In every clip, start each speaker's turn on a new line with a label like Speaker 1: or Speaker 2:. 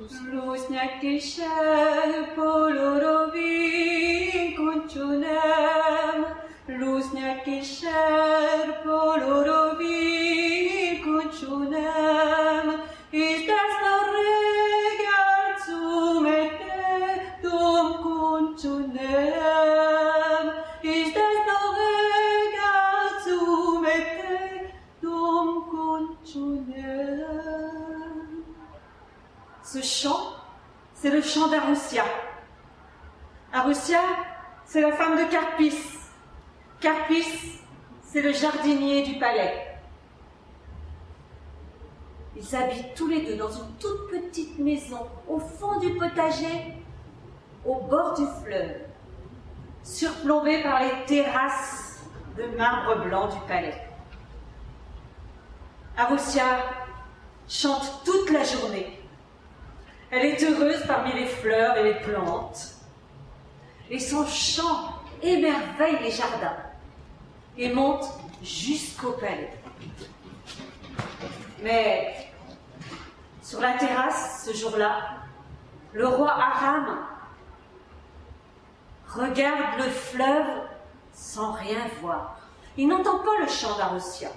Speaker 1: Rusnyakishe polorovi kunchunem, Rusnyakishe polorovi kunchunem, ist das noch regal zu mette dum kunchunem, ist das noch regal zu mette dum kunchunem. Ce chant, c'est le chant d'Aroussia. Aroussia, c'est la femme de Carpis. Carpis, c'est le jardinier du palais. Ils habitent tous les deux dans une toute petite maison, au fond du potager, au bord du fleuve, surplombée par les terrasses de marbre blanc du palais. Aroussia chante toute la journée. Elle est heureuse parmi les fleurs et les plantes. Et son chant émerveille les jardins et monte jusqu'au palais. Mais sur la terrasse, ce jour-là, le roi Aram regarde le fleuve sans rien voir. Il n'entend pas le chant d'Aroussia.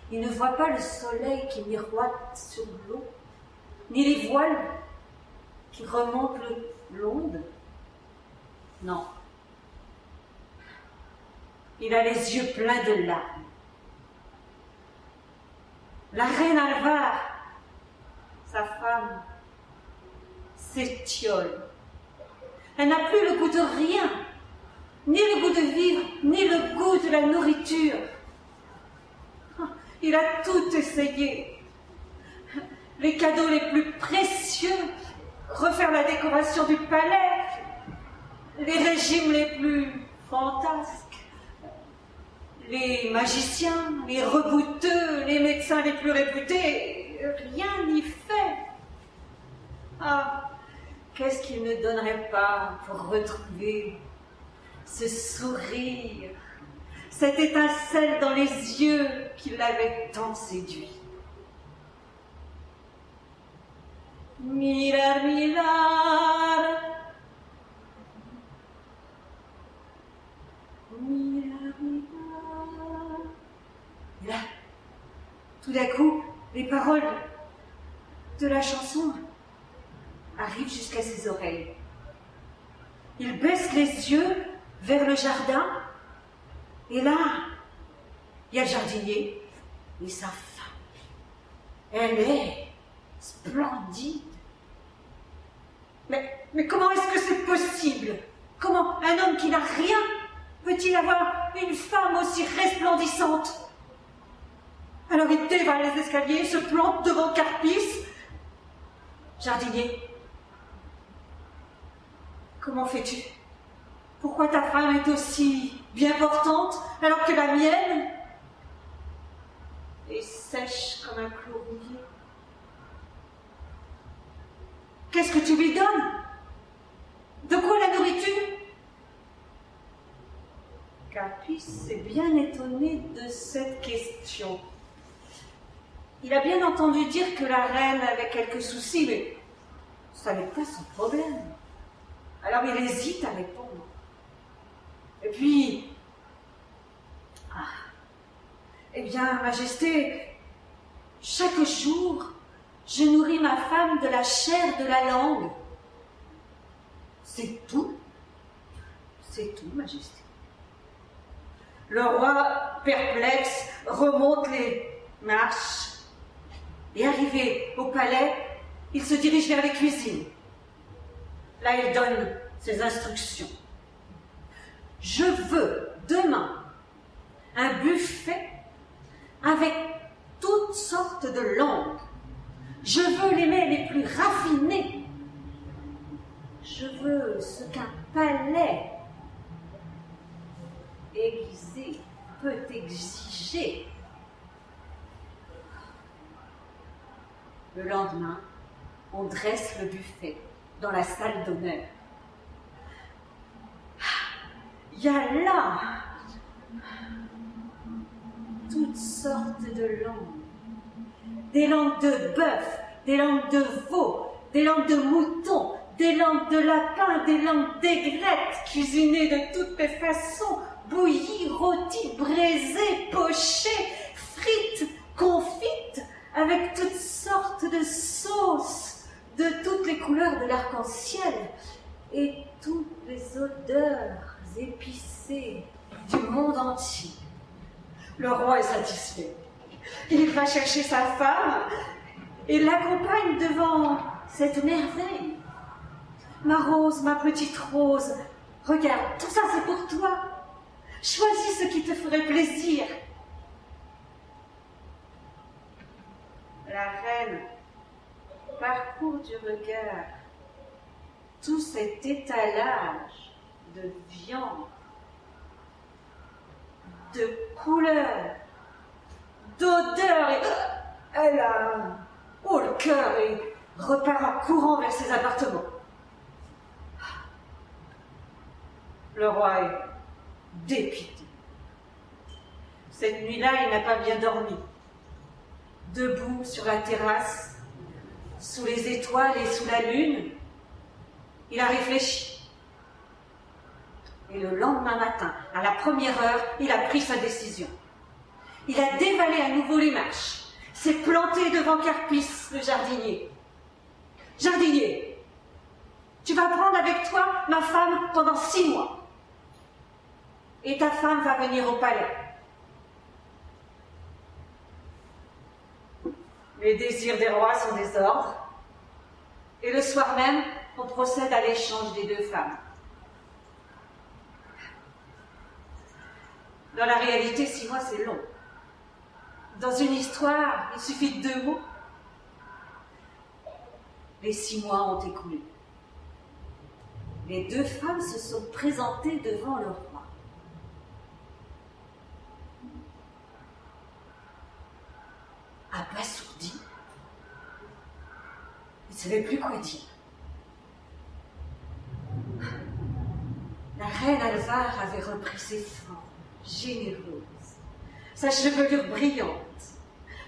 Speaker 1: Il ne voit pas le soleil qui miroite sur l'eau, ni les voiles qui remontent l'onde. Non. Il a les yeux pleins de larmes. La reine Alvar, sa femme, s'étiole. Elle n'a plus le goût de rien, ni le goût de vivre, ni le goût de la nourriture. Il a tout essayé. Les cadeaux les plus précieux, refaire la décoration du palais, les régimes les plus fantasques, les magiciens, les rebouteux, les médecins les plus réputés, rien n'y fait. Ah, qu'est-ce qu'il ne donnerait pas pour retrouver ce sourire, cette étincelle dans les yeux qui l'avait tant séduit. Mirar, mirar, mirar, mirar. Et là, tout d'un coup, les paroles de la chanson arrivent jusqu'à ses oreilles. Il baisse les yeux vers le jardin, et là, il y a le jardinier et sa femme. Elle est splendide. Mais comment est-ce que c'est possible? Comment un homme qui n'a rien peut-il avoir une femme aussi resplendissante? Alors il dévale les escaliers, se plante devant Carpis. Jardinier, comment fais-tu? Pourquoi ta femme est aussi bien portante alors que la mienne est sèche comme un clou rouillé? Qu'est-ce que tu lui donnes? De quoi la nourriture? Carpis s'est bien étonné de cette question. Il a bien entendu dire que la reine avait quelques soucis, mais ça n'est pas son problème. Alors il hésite à répondre. Et puis, eh bien, Majesté, chaque jour, je nourris ma femme de la chair de la langue. C'est tout. C'est tout, Majesté. Le roi, perplexe, remonte les marches. Et arrivé au palais, il se dirige vers les cuisines. Là, il donne ses instructions. Je veux demain un buffet avec toutes sortes de langues. Je veux les mets les plus raffinés. Je veux ce qu'un palais aiguisé peut exiger. Le lendemain, on dresse le buffet dans la salle d'honneur. Il y a là toutes sortes de langues. Des langues de bœuf, des langues de veau, des langues de mouton, des langues de lapin, des langues d'aigrettes, cuisinées de toutes les façons, bouillies, rôties, braisées, pochées, frites, confites, avec toutes sortes de sauces, de toutes les couleurs de l'arc-en-ciel, et toutes les odeurs épicées du monde entier. Le roi est satisfait. Il va chercher sa femme et l'accompagne devant cette merveille. Ma rose, ma petite rose, regarde, tout ça c'est pour toi. Choisis ce qui te ferait plaisir. La reine parcourt du regard tout cet étalage de viande, de couleurs, d'odeurs, et elle a haut le cœur et repart en courant vers ses appartements. Le roi est dépité. Cette nuit-là, il n'a pas bien dormi. Debout sur la terrasse, sous les étoiles et sous la lune, il a réfléchi. Et le lendemain matin, à la première heure, il a pris sa décision. Il a dévalé à nouveau les marches, s'est planté devant Carpis, le jardinier. « Jardinier, tu vas prendre avec toi ma femme pendant 6 mois. Et ta femme va venir au palais. » Les désirs des rois sont des ordres. Et le soir même, on procède à l'échange des 2 femmes. Dans la réalité, 6 mois, c'est long. Dans une histoire, il suffit de 2 mots. Les 6 mois ont écoulé. Les 2 femmes se sont présentées devant le roi. Abasourdi, il ne savait plus quoi dire. La reine Alvar avait repris ses formes, généreuses, sa chevelure brillante,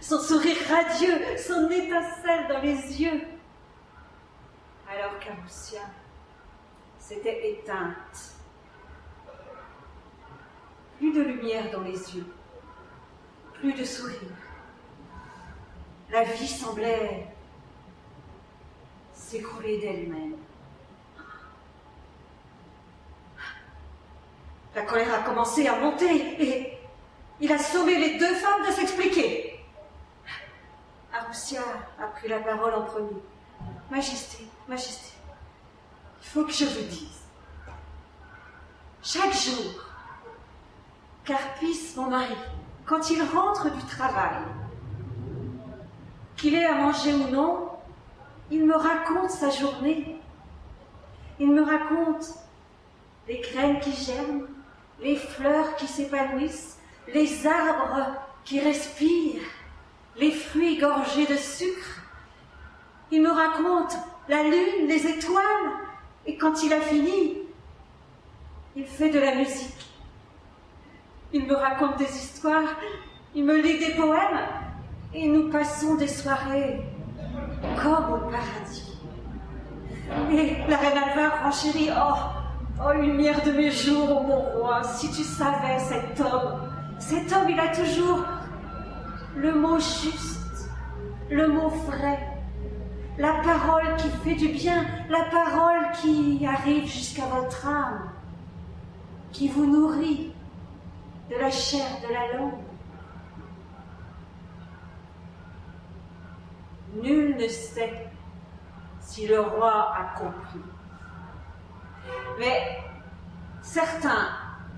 Speaker 1: son sourire radieux, son étincelle dans les yeux. Alors qu'Arustia s'était éteinte. Plus de lumière dans les yeux, plus de sourire. La vie semblait s'écrouler d'elle-même. La colère a commencé à monter et il a sommé les 2 femmes de s'expliquer. Arustia a pris la parole en premier. « Majesté, Majesté, il faut que je vous dise. Chaque jour, Carpis, mon mari, quand il rentre du travail, qu'il ait à manger ou non, il me raconte sa journée. Il me raconte les graines qui germent, les fleurs qui s'épanouissent, les arbres qui respirent, les fruits gorgés de sucre. Il me raconte la lune, les étoiles, et quand il a fini, il fait de la musique. Il me raconte des histoires, il me lit des poèmes, et nous passons des soirées comme au paradis. Et la reine Alvar renchérit, oh, lumière de mes jours, oh mon roi, si tu savais cet homme, il a toujours le mot juste, le mot vrai, la parole qui fait du bien, la parole qui arrive jusqu'à votre âme, qui vous nourrit de la chair de la langue. Nul ne sait si le roi a compris. Mais certains,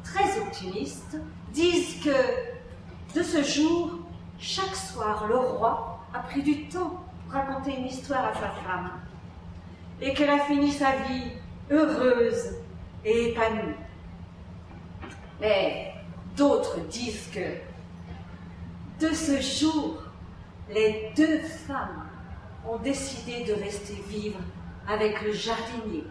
Speaker 1: très optimistes, disent que de ce jour, chaque soir, le roi a pris du temps pour raconter une histoire à sa femme et qu'elle a fini sa vie heureuse et épanouie. Mais d'autres disent que de ce jour, les 2 femmes ont décidé de rester vivre avec le jardinier.